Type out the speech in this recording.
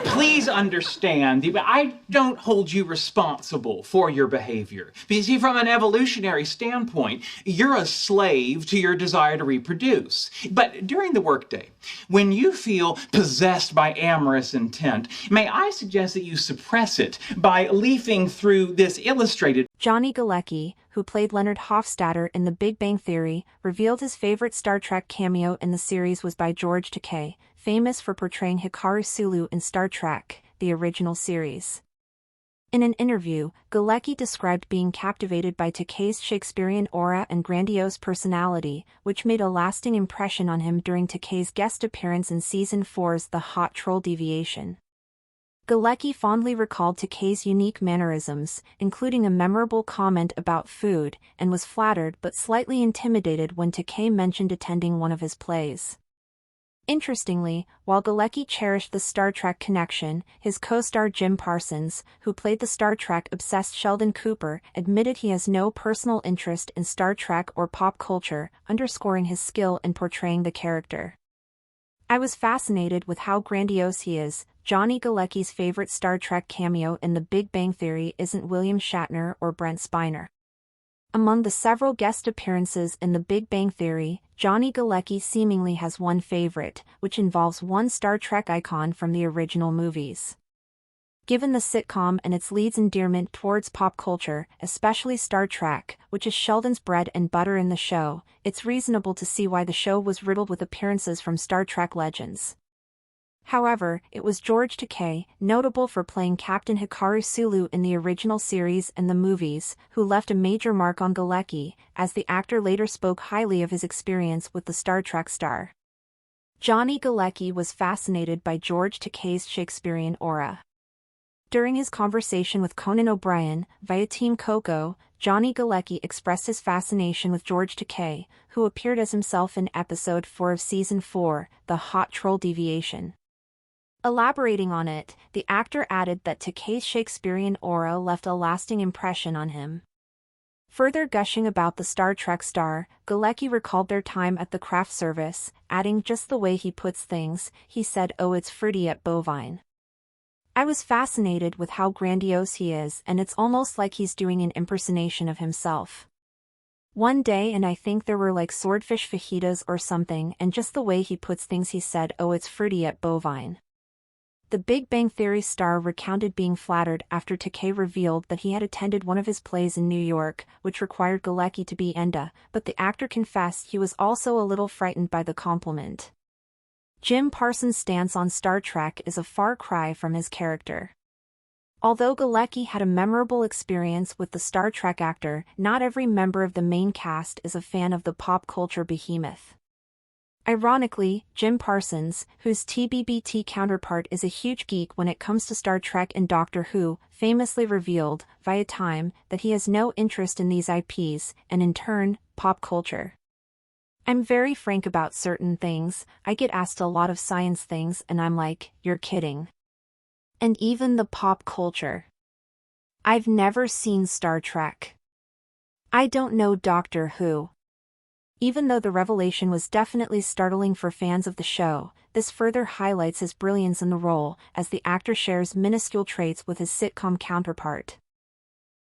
Please understand, I don't hold you responsible for your behavior. Because see, from an evolutionary standpoint, you're a slave to your desire to reproduce. But during the workday, when you feel possessed by amorous intent, may I suggest that you suppress it by leafing through this illustrated. Johnny Galecki, who played Leonard Hofstadter in The Big Bang Theory, revealed his favorite Star Trek cameo in the series was by George Takei, famous for portraying Hikaru Sulu in Star Trek, the original series. In an interview, Galecki described being captivated by Takei's Shakespearean aura and grandiose personality, which made a lasting impression on him during Takei's guest appearance in Season 4's The Hot Troll Deviation. Galecki fondly recalled Takei's unique mannerisms, including a memorable comment about food, and was flattered but slightly intimidated when Takei mentioned attending one of his plays. Interestingly, while Galecki cherished the Star Trek connection, his co-star Jim Parsons, who played the Star Trek-obsessed Sheldon Cooper, admitted he has no personal interest in Star Trek or pop culture, underscoring his skill in portraying the character. I was fascinated with how grandiose he is. Johnny Galecki's favorite Star Trek cameo in The Big Bang Theory isn't William Shatner or Brent Spiner. Among the several guest appearances in The Big Bang Theory, Johnny Galecki seemingly has one favorite, which involves one Star Trek icon from the original movies. Given the sitcom and its lead's endearment towards pop culture, especially Star Trek, which is Sheldon's bread and butter in the show, it's reasonable to see why the show was riddled with appearances from Star Trek legends. However, it was George Takei, notable for playing Captain Hikaru Sulu in the original series and the movies, who left a major mark on Galecki, as the actor later spoke highly of his experience with the Star Trek star. Johnny Galecki was fascinated by George Takei's Shakespearean aura. During his conversation with Conan O'Brien, via Team Coco, Johnny Galecki expressed his fascination with George Takei, who appeared as himself in Episode 4 of Season 4, The Hot Troll Deviation. Elaborating on it, the actor added that Takei's Shakespearean aura left a lasting impression on him. Further gushing about the Star Trek star, Galecki recalled their time at the craft service, adding, "Just the way he puts things, he said, oh, it's fruity at bovine. I was fascinated with how grandiose he is, and it's almost like he's doing an impersonation of himself. One day, and I think there were like swordfish fajitas or something, and just the way he puts things, he said, oh, it's fruity at bovine." The Big Bang Theory star recounted being flattered after Takei revealed that he had attended one of his plays in New York, which required Galecki to be Enda, but the actor confessed he was also a little frightened by the compliment. Jim Parsons' stance on Star Trek is a far cry from his character. Although Galecki had a memorable experience with the Star Trek actor, not every member of the main cast is a fan of the pop culture behemoth. Ironically, Jim Parsons, whose TBBT counterpart is a huge geek when it comes to Star Trek and Doctor Who, famously revealed, via Time, that he has no interest in these IPs, and in turn, pop culture. "I'm very frank about certain things. I get asked a lot of science things and I'm like, you're kidding. And even the pop culture. I've never seen Star Trek. I don't know Doctor Who." Even though the revelation was definitely startling for fans of the show, this further highlights his brilliance in the role, as the actor shares minuscule traits with his sitcom counterpart.